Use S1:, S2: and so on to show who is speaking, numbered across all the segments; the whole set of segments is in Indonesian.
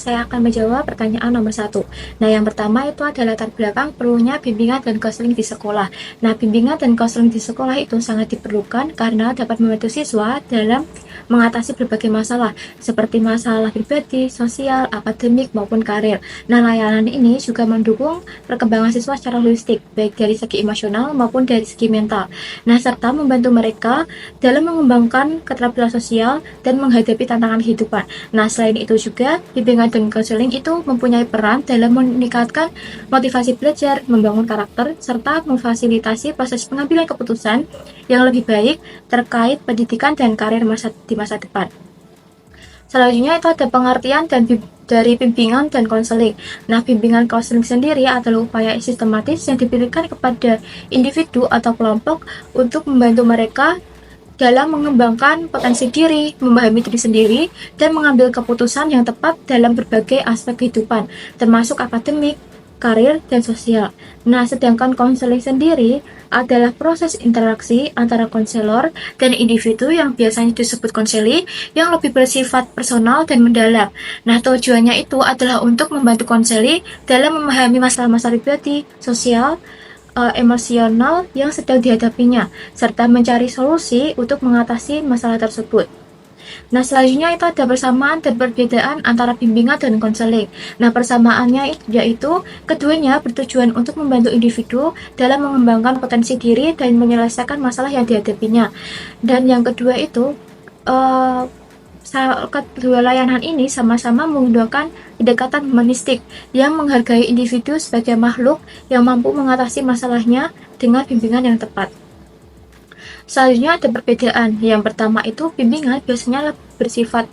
S1: saya akan menjawab pertanyaan nomor 1. Nah, yang pertama itu adalah latar belakang perlunya bimbingan dan konseling di sekolah. Nah, bimbingan dan konseling di sekolah itu sangat diperlukan karena dapat membantu siswa dalam mengatasi berbagai masalah, seperti masalah pribadi, sosial, akademik, maupun karir. Nah, layanan ini juga mendukung perkembangan siswa secara holistik, baik dari segi emosional maupun dari segi mental. Nah, serta membantu mereka dalam mengembangkan keterampilan sosial dan menghadapi tantangan kehidupan. Nah, selain itu juga, bimbingan dan konseling itu mempunyai peran dalam meningkatkan motivasi belajar, membangun karakter, serta memfasilitasi proses pengambilan keputusan yang lebih baik terkait pendidikan dan karir di masa depan. Selanjutnya itu ada pengertian dari bimbingan dan konseling. Nah, bimbingan konseling sendiri adalah upaya sistematis yang diberikan kepada individu atau kelompok untuk membantu mereka dalam mengembangkan potensi diri, memahami diri sendiri, dan mengambil keputusan yang tepat dalam berbagai aspek kehidupan, termasuk akademik, karir, dan sosial. Nah, sedangkan konseling sendiri adalah proses interaksi antara konselor dan individu yang biasanya disebut konseli yang lebih bersifat personal dan mendalam. Nah, tujuannya itu adalah untuk membantu konseli dalam memahami masalah-masalah pribadi, sosial, emosional yang sedang dihadapinya, serta mencari solusi untuk mengatasi masalah tersebut. Nah, selanjutnya itu ada persamaan dan perbedaan antara bimbingan dan konseling. Nah, persamaannya yaitu keduanya bertujuan untuk membantu individu dalam mengembangkan potensi diri dan menyelesaikan masalah yang dihadapinya. Dan yang kedua itu, kedua layanan ini sama-sama menggunakan pendekatan humanistik yang menghargai individu sebagai makhluk yang mampu mengatasi masalahnya dengan bimbingan yang tepat. Selanjutnya ada perbedaan. Yang pertama itu bimbingan biasanya bersifat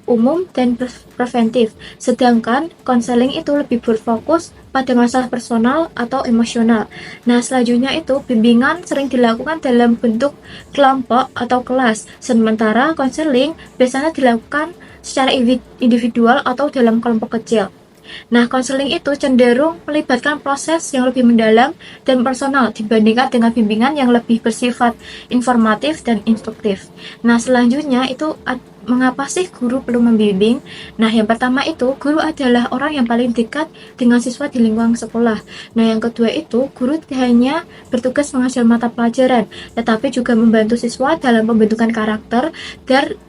S1: umum dan preventif, sedangkan konseling itu lebih berfokus pada masalah personal atau emosional. Nah, selanjutnya itu bimbingan sering dilakukan dalam bentuk kelompok atau kelas, sementara konseling biasanya dilakukan secara individual atau dalam kelompok kecil. Nah, konseling itu cenderung melibatkan proses yang lebih mendalam dan personal dibandingkan dengan bimbingan yang lebih bersifat informatif dan instruktif. Nah, selanjutnya itu mengapa sih guru perlu membimbing? Nah, yang pertama itu guru adalah orang yang paling dekat dengan siswa di lingkungan sekolah. Nah, yang kedua itu guru tidak hanya bertugas mengajar mata pelajaran, tetapi juga membantu siswa dalam pembentukan karakter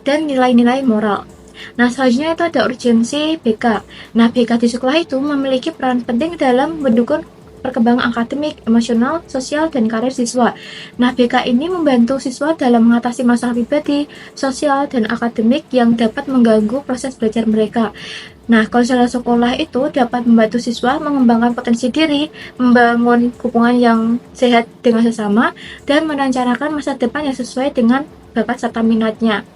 S1: dan nilai-nilai moral. Nah, selanjutnya itu ada urgensi BK. Nah, BK di sekolah itu memiliki peran penting dalam mendukung perkembangan akademik, emosional, sosial, dan karir siswa. Nah, BK ini membantu siswa dalam mengatasi masalah pribadi, sosial, dan akademik yang dapat mengganggu proses belajar mereka. Nah, konselor sekolah itu dapat membantu siswa mengembangkan potensi diri, membangun hubungan yang sehat dengan sesama, dan merencanakan masa depan yang sesuai dengan bakat serta minatnya.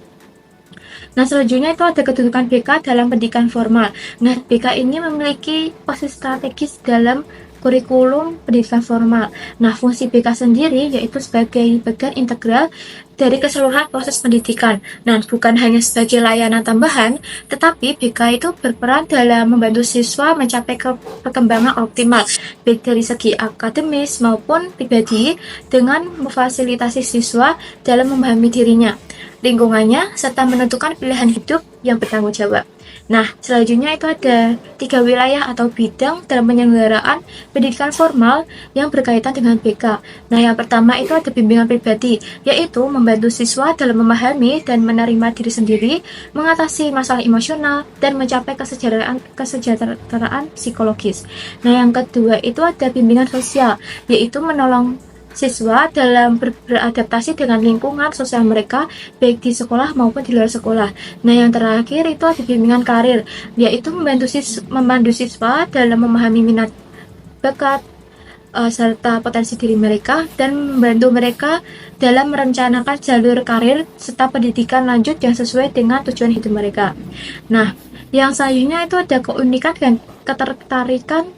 S1: Nah, selanjutnya itu ada kedudukan BK dalam pendidikan formal. Nah, BK ini memiliki posisi strategis dalam kurikulum pendidikan formal. Nah, fungsi BK sendiri yaitu sebagai bagian integral dari keseluruhan proses pendidikan. Nah, bukan hanya sebagai layanan tambahan, tetapi BK itu berperan dalam membantu siswa mencapai perkembangan optimal, baik dari segi akademis maupun pribadi, dengan memfasilitasi siswa dalam memahami dirinya, lingkungannya, serta menentukan pilihan hidup yang bertanggung jawab. Nah, selanjutnya itu ada 3 wilayah atau bidang dalam penyelenggaraan pendidikan formal yang berkaitan dengan BK. Nah, yang pertama itu ada bimbingan pribadi, yaitu membantu siswa dalam memahami dan menerima diri sendiri, mengatasi masalah emosional, dan mencapai kesejahteraan psikologis. Nah, yang kedua itu ada bimbingan sosial, yaitu menolong siswa dalam beradaptasi dengan lingkungan sosial mereka, baik di sekolah maupun di luar sekolah. Nah, yang terakhir itu ada bimbingan karir, yaitu memandu siswa dalam memahami minat, bakat, serta potensi diri mereka, dan membantu mereka dalam merencanakan jalur karir serta pendidikan lanjut yang sesuai dengan tujuan hidup mereka. Nah, yang selanjutnya itu ada keunikan dan ketertarikan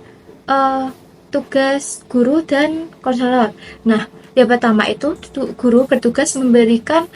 S1: tugas guru dan konselor. Nah, yang pertama itu guru bertugas memberikan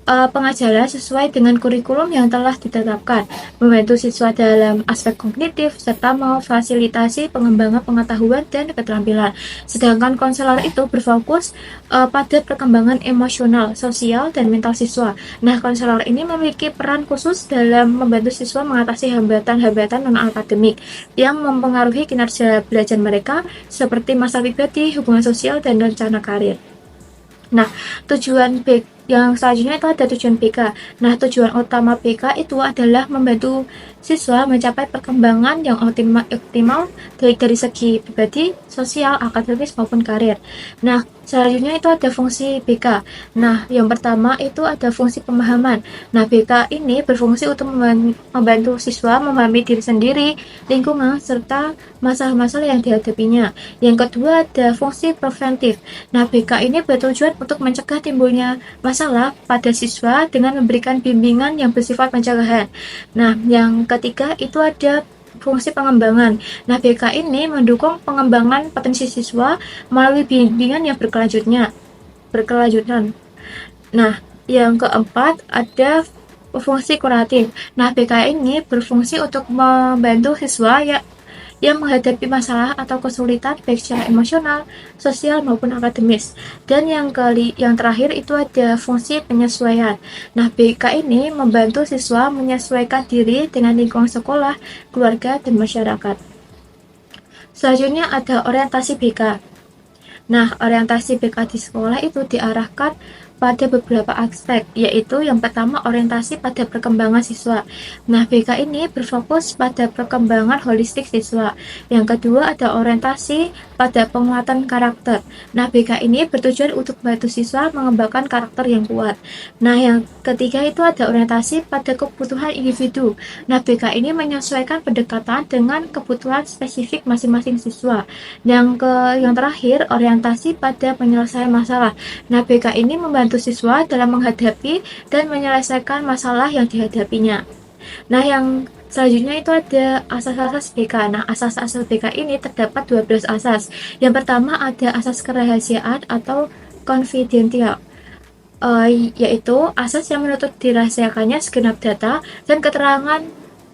S1: pengajaran sesuai dengan kurikulum yang telah ditetapkan, membantu siswa dalam aspek kognitif, serta memfasilitasi pengembangan pengetahuan dan keterampilan. Sedangkan konselor itu berfokus pada perkembangan emosional, sosial, dan mental siswa. Nah, konselor ini memiliki peran khusus dalam membantu siswa mengatasi hambatan-hambatan non-akademik yang mempengaruhi kinerja belajar mereka, seperti masalah pribadi, hubungan sosial, dan rencana karir. Nah, tujuan yang selanjutnya itu ada tujuan BK. Nah, tujuan utama BK itu adalah membantu siswa mencapai perkembangan yang optimal baik dari segi pribadi, sosial, akademis maupun karir. Nah, selanjutnya itu ada fungsi BK. Nah, yang pertama itu ada fungsi pemahaman. Nah, BK ini berfungsi untuk membantu siswa memahami diri sendiri, lingkungan, serta masalah-masalah yang dihadapinya. Yang kedua ada fungsi preventif. Nah, BK ini bertujuan untuk mencegah timbulnya masalah pada siswa dengan memberikan bimbingan yang bersifat pencegahan. Nah, yang ketiga itu ada fungsi pengembangan. Nah, BK ini mendukung pengembangan potensi siswa melalui bimbingan yang berkelanjutan. Nah, yang keempat ada fungsi kuratif. Nah, BK ini berfungsi untuk membantu siswa yang menghadapi masalah atau kesulitan baik secara emosional, sosial maupun akademis. Dan yang terakhir itu ada fungsi penyesuaian. Nah, BK ini membantu siswa menyesuaikan diri dengan lingkungan sekolah, keluarga, dan masyarakat. Selanjutnya ada orientasi BK. Nah, orientasi BK di sekolah itu diarahkan pada beberapa aspek, yaitu yang pertama orientasi pada perkembangan siswa. Nah, BK ini berfokus pada perkembangan holistik siswa. Yang kedua ada orientasi pada penguatan karakter. Nah, BK ini bertujuan untuk membantu siswa mengembangkan karakter yang kuat. Nah, yang ketiga itu ada orientasi pada kebutuhan individu. Nah, BK ini menyesuaikan pendekatan dengan kebutuhan spesifik masing-masing siswa. Yang terakhir orientasi pada penyelesaian masalah. Nah, BK ini membantu siswa dalam menghadapi dan menyelesaikan masalah yang dihadapinya. Nah, yang selanjutnya itu ada asas-asas BK. Nah, asas-asas BK ini terdapat 12 asas. Yang pertama ada asas kerahasiaan atau confidential, yaitu asas yang menuntut dirahasiakannya segenap data dan keterangan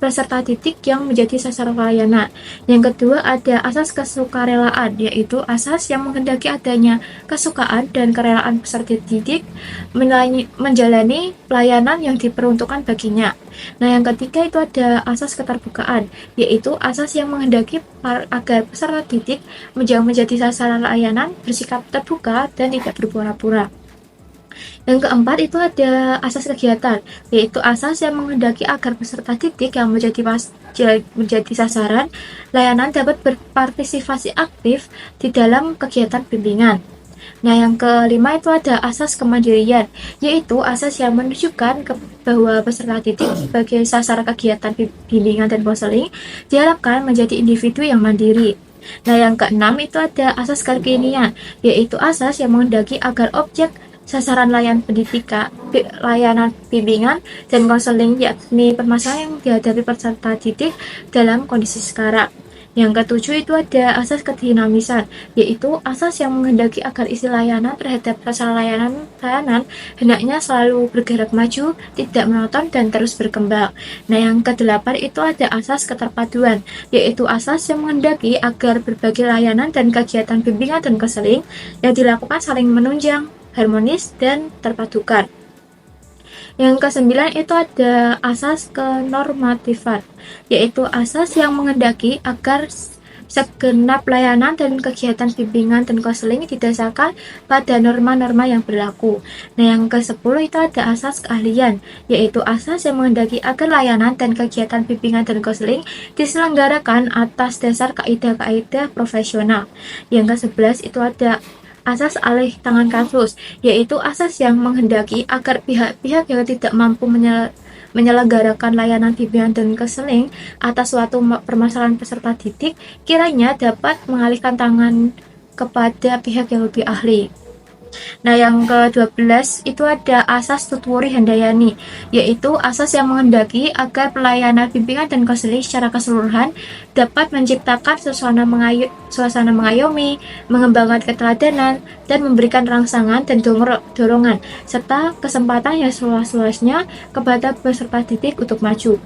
S1: peserta didik yang menjadi sasaran layanan. Yang kedua ada asas kesukarelaan, yaitu asas yang menghendaki adanya kesukaan dan kerelaan peserta didik menjalani pelayanan yang diperuntukkan baginya. Nah, yang ketiga itu ada asas keterbukaan, yaitu asas yang menghendaki agar peserta didik menjadi sasaran layanan bersikap terbuka dan tidak berpura-pura. Yang keempat itu ada asas kegiatan, yaitu asas yang menghendaki agar peserta didik yang menjadi sasaran layanan dapat berpartisipasi aktif di dalam kegiatan bimbingan. Nah, yang kelima itu ada asas kemandirian, yaitu asas yang menunjukkan bahwa peserta didik sebagai sasaran kegiatan bimbingan dan konseling diharapkan menjadi individu yang mandiri. Nah, yang keenam itu ada asas kekinian, yaitu asas yang menghendaki agar objek sasaran layanan bimbingan dan konseling yakni permasalahan yang dihadapi peserta didik dalam kondisi sekarang. Yang ketujuh itu ada asas kedinamisan, yaitu asas yang menghendaki agar isi layanan terhadap permasalahan layanan hendaknya selalu bergerak maju, tidak monoton dan terus berkembang. Nah, yang kedelapan itu ada asas keterpaduan, yaitu asas yang menghendaki agar berbagai layanan dan kegiatan bimbingan dan konseling yang dilakukan saling menunjang, harmonis, dan terpadukan. Yang kesembilan itu ada asas kenormatifan, yaitu asas yang menghendaki agar segenap layanan dan kegiatan bimbingan dan konseling didasarkan pada norma-norma yang berlaku. Nah, yang ke-10 itu ada asas keahlian, yaitu asas yang menghendaki agar layanan dan kegiatan bimbingan dan konseling diselenggarakan atas dasar kaidah-kaidah profesional. Yang ke-11 itu ada asas alih tangan kasus, yaitu asas yang menghendaki agar pihak-pihak yang tidak mampu menyelenggarakan layanan bimbingan dan konseling atas suatu permasalahan peserta didik kiranya dapat mengalihkan tangan kepada pihak yang lebih ahli. Nah, yang ke-12 itu ada asas Tutwori Handayani, yaitu asas yang menghendaki agar pelayanan bimbingan dan konseling secara keseluruhan dapat menciptakan suasana mengayomi, mengembangkan keteladanan, dan memberikan rangsangan dan dorongan, serta kesempatan yang seluas-luasnya kepada peserta didik untuk maju.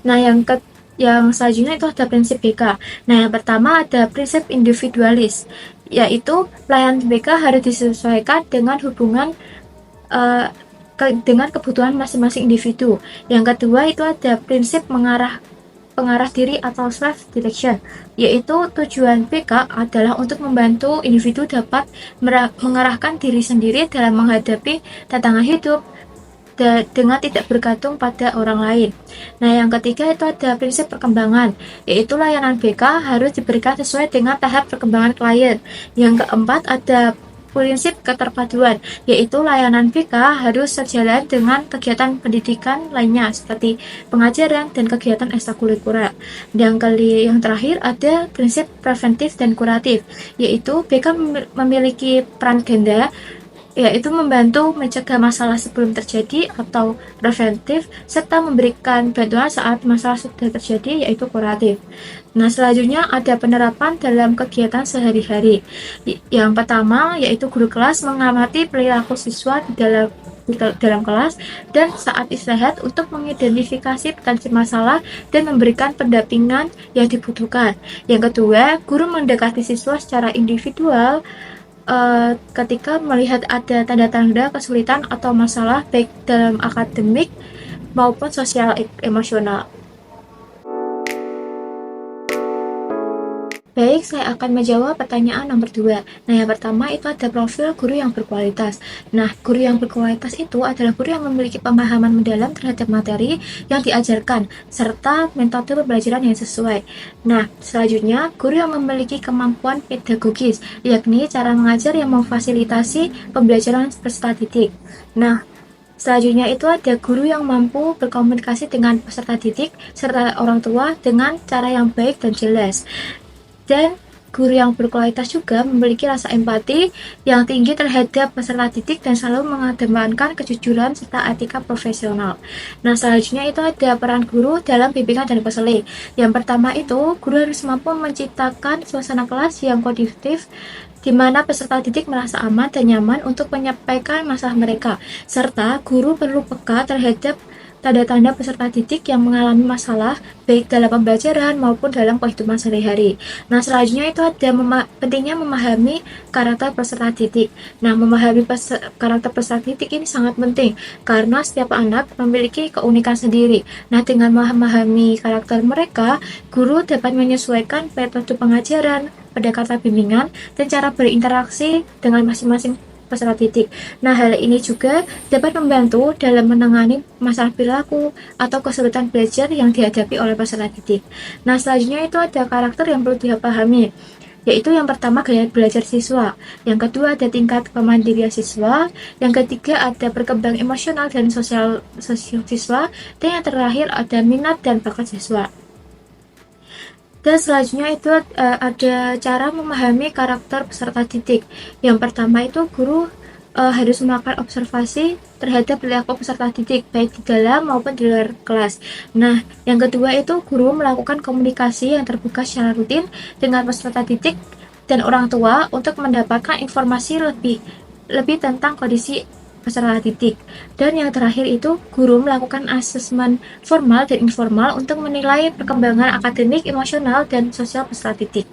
S1: Nah, yang selanjutnya itu ada prinsip BK. Nah, yang pertama ada prinsip individualis, yaitu pelayanan BK harus disesuaikan dengan dengan kebutuhan masing-masing individu. Yang kedua itu ada prinsip pengarah diri atau self direction, yaitu tujuan BK adalah untuk membantu individu dapat mengarahkan diri sendiri dalam menghadapi tantangan hidup dengan tidak bergantung pada orang lain. Nah, yang ketiga itu ada prinsip perkembangan, yaitu layanan BK harus diberikan sesuai dengan tahap perkembangan klien. Yang keempat ada prinsip keterpaduan, yaitu layanan BK harus sejalan dengan kegiatan pendidikan lainnya seperti pengajaran dan kegiatan ekstrakurikuler. Yang terakhir ada prinsip preventif dan kuratif, yaitu BK memiliki peran ganda, yaitu membantu mencegah masalah sebelum terjadi atau preventif, serta memberikan bantuan saat masalah sudah terjadi, yaitu kuratif. Nah, selanjutnya ada penerapan dalam kegiatan sehari-hari. Yang pertama yaitu guru kelas mengamati perilaku siswa di dalam kelas dan saat istirahat untuk mengidentifikasi potensi masalah dan memberikan pendampingan yang dibutuhkan. Yang kedua, guru mendekati siswa secara individual ketika melihat ada tanda-tanda kesulitan atau masalah baik dalam akademik maupun sosial emosional. Baik, saya akan menjawab pertanyaan nomor 2. Nah, yang pertama itu ada profil guru yang berkualitas. Nah, guru yang berkualitas itu adalah guru yang memiliki pemahaman mendalam terhadap materi yang diajarkan, serta metode pembelajaran yang sesuai. Nah, selanjutnya, guru yang memiliki kemampuan pedagogis, yakni cara mengajar yang memfasilitasi pembelajaran peserta didik. Nah, selanjutnya itu ada guru yang mampu berkomunikasi dengan peserta didik serta orang tua dengan cara yang baik dan jelas. Dan guru yang berkualitas juga memiliki rasa empati yang tinggi terhadap peserta didik dan selalu mengedepankan kejujuran serta etika profesional. Nah, selanjutnya itu ada peran guru dalam bimbingan dan konseling. Yang pertama itu, guru harus mampu menciptakan suasana kelas yang kondusif di mana peserta didik merasa aman dan nyaman untuk menyampaikan masalah mereka, serta guru perlu peka terhadap tanda-tanda peserta didik yang mengalami masalah baik dalam pembelajaran maupun dalam kehidupan sehari-hari. Nah, selanjutnya itu ada pentingnya memahami karakter peserta didik. Nah, memahami karakter peserta didik ini sangat penting karena setiap anak memiliki keunikan sendiri. Nah, dengan memahami karakter mereka, guru dapat menyesuaikan metode pengajaran, pendekatan bimbingan, dan cara berinteraksi dengan masing-masing peserta didik. Nah, hal ini juga dapat membantu dalam menangani masalah perilaku atau kesulitan belajar yang dihadapi oleh peserta didik. Nah, selanjutnya itu ada karakter yang perlu dipahami, yaitu yang pertama gaya belajar siswa, yang kedua ada tingkat kemandirian siswa, yang ketiga ada perkembangan emosional dan sosial siswa, dan yang terakhir ada minat dan bakat siswa. Dan selanjutnya itu ada cara memahami karakter peserta didik. Yang pertama itu guru harus melakukan observasi terhadap perilaku peserta didik baik di dalam maupun di luar kelas. Nah, yang kedua itu guru melakukan komunikasi yang terbuka secara rutin dengan peserta didik dan orang tua untuk mendapatkan informasi lebih tentang kondisi peserta didik. Dan yang terakhir itu guru melakukan asesmen formal dan informal untuk menilai perkembangan akademik, emosional, dan sosial peserta didik.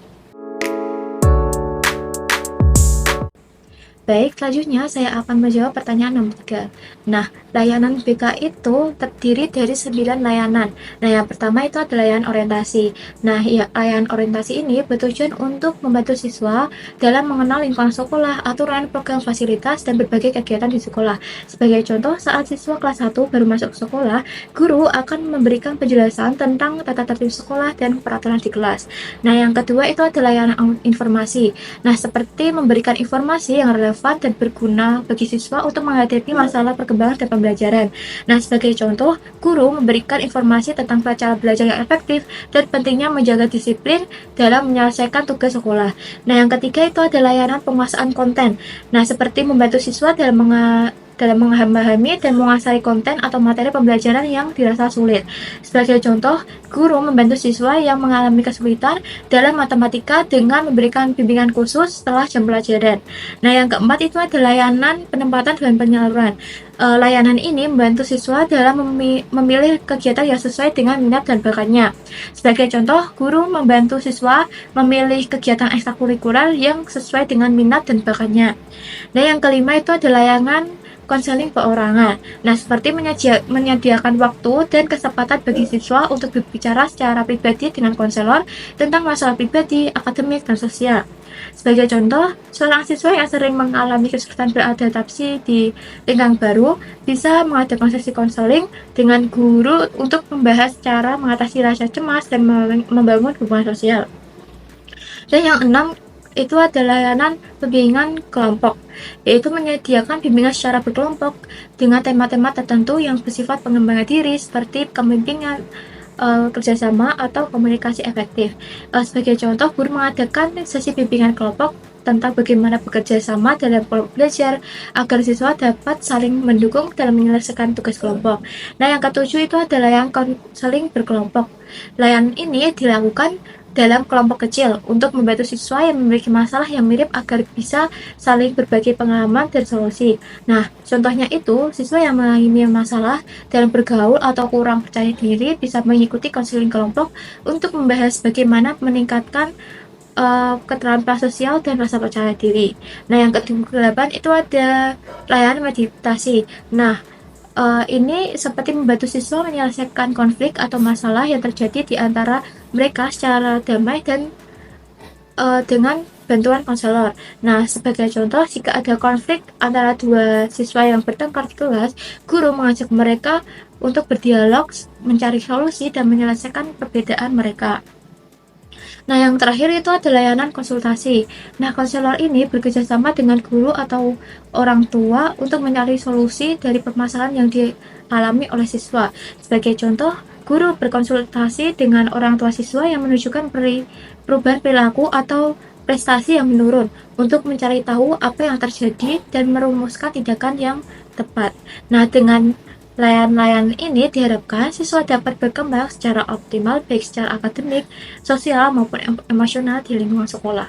S1: Baik, selanjutnya saya akan menjawab pertanyaan nomor 3. Nah, layanan BK itu terdiri dari 9 layanan. Nah, yang pertama itu adalah layanan orientasi. Nah, ya, layanan orientasi ini bertujuan untuk membantu siswa dalam mengenal lingkungan sekolah, aturan, program fasilitas, dan berbagai kegiatan di sekolah. Sebagai contoh, saat siswa kelas 1 baru masuk ke sekolah, guru akan memberikan penjelasan tentang tata tertib sekolah dan peraturan di kelas. Nah, yang kedua itu adalah layanan informasi. Nah, seperti memberikan informasi yang relevan relevan dan berguna bagi siswa untuk menghadapi masalah perkembangan dan pembelajaran. Nah, sebagai contoh, guru memberikan informasi tentang cara belajar yang efektif dan pentingnya menjaga disiplin dalam menyelesaikan tugas sekolah. Nah, yang ketiga itu ada layanan penguasaan konten. Nah, seperti membantu siswa dalam memahami dan menguasai konten atau materi pembelajaran yang dirasa sulit. Sebagai contoh, guru membantu siswa yang mengalami kesulitan dalam matematika dengan memberikan bimbingan khusus setelah jam pelajaran. Nah, yang keempat itu ada layanan penempatan dan penyaluran. Layanan ini membantu siswa dalam memilih kegiatan yang sesuai dengan minat dan bakatnya. Sebagai contoh, guru membantu siswa memilih kegiatan ekstrakurikuler yang sesuai dengan minat dan bakatnya. Nah, yang kelima itu ada layanan konseling perorangan. Nah, seperti menyediakan waktu dan kesempatan bagi siswa untuk berbicara secara pribadi dengan konselor tentang masalah pribadi, akademik, dan sosial. Sebagai contoh, seorang siswa yang sering mengalami kesulitan beradaptasi di lingkungan baru bisa mengadakan sesi konseling dengan guru untuk membahas cara mengatasi rasa cemas dan membangun hubungan sosial. Dan yang enam itu ada layanan pembimbingan kelompok, yaitu menyediakan bimbingan secara berkelompok dengan tema-tema tertentu yang bersifat pengembangan diri seperti kepemimpinan, kerjasama, atau komunikasi efektif. Sebagai contoh, guru mengadakan sesi bimbingan kelompok tentang bagaimana bekerja sama dalam kelompok belajar agar siswa dapat saling mendukung dalam menyelesaikan tugas kelompok. Nah, yang ketujuh itu adalah yang konseling berkelompok. Layanan ini dilakukan dalam kelompok kecil untuk membantu siswa yang memiliki masalah yang mirip agar bisa saling berbagi pengalaman dan solusi. Nah, contohnya itu, siswa yang mengalami masalah dalam bergaul atau kurang percaya diri bisa mengikuti konseling kelompok untuk membahas bagaimana meningkatkan keterampilan sosial dan rasa percaya diri. Nah, yang ke-8 itu ada layanan meditasi. Nah, ini seperti membantu siswa menyelesaikan konflik atau masalah yang terjadi di antara mereka secara damai dan dengan bantuan konselor. Nah, sebagai contoh, jika ada konflik antara dua siswa yang bertengkar di kelas, guru mengajak mereka untuk berdialog, mencari solusi, dan menyelesaikan perbedaan mereka. Nah, yang terakhir itu ada layanan konsultasi. Nah, konselor ini bekerjasama dengan guru atau orang tua untuk mencari solusi dari permasalahan yang dialami oleh siswa. Sebagai contoh, guru berkonsultasi dengan orang tua siswa yang menunjukkan perubahan perilaku atau prestasi yang menurun untuk mencari tahu apa yang terjadi dan merumuskan tindakan yang tepat. Nah, dengan layanan ini diharapkan siswa dapat berkembang secara optimal baik secara akademik, sosial, maupun emosional di lingkungan sekolah.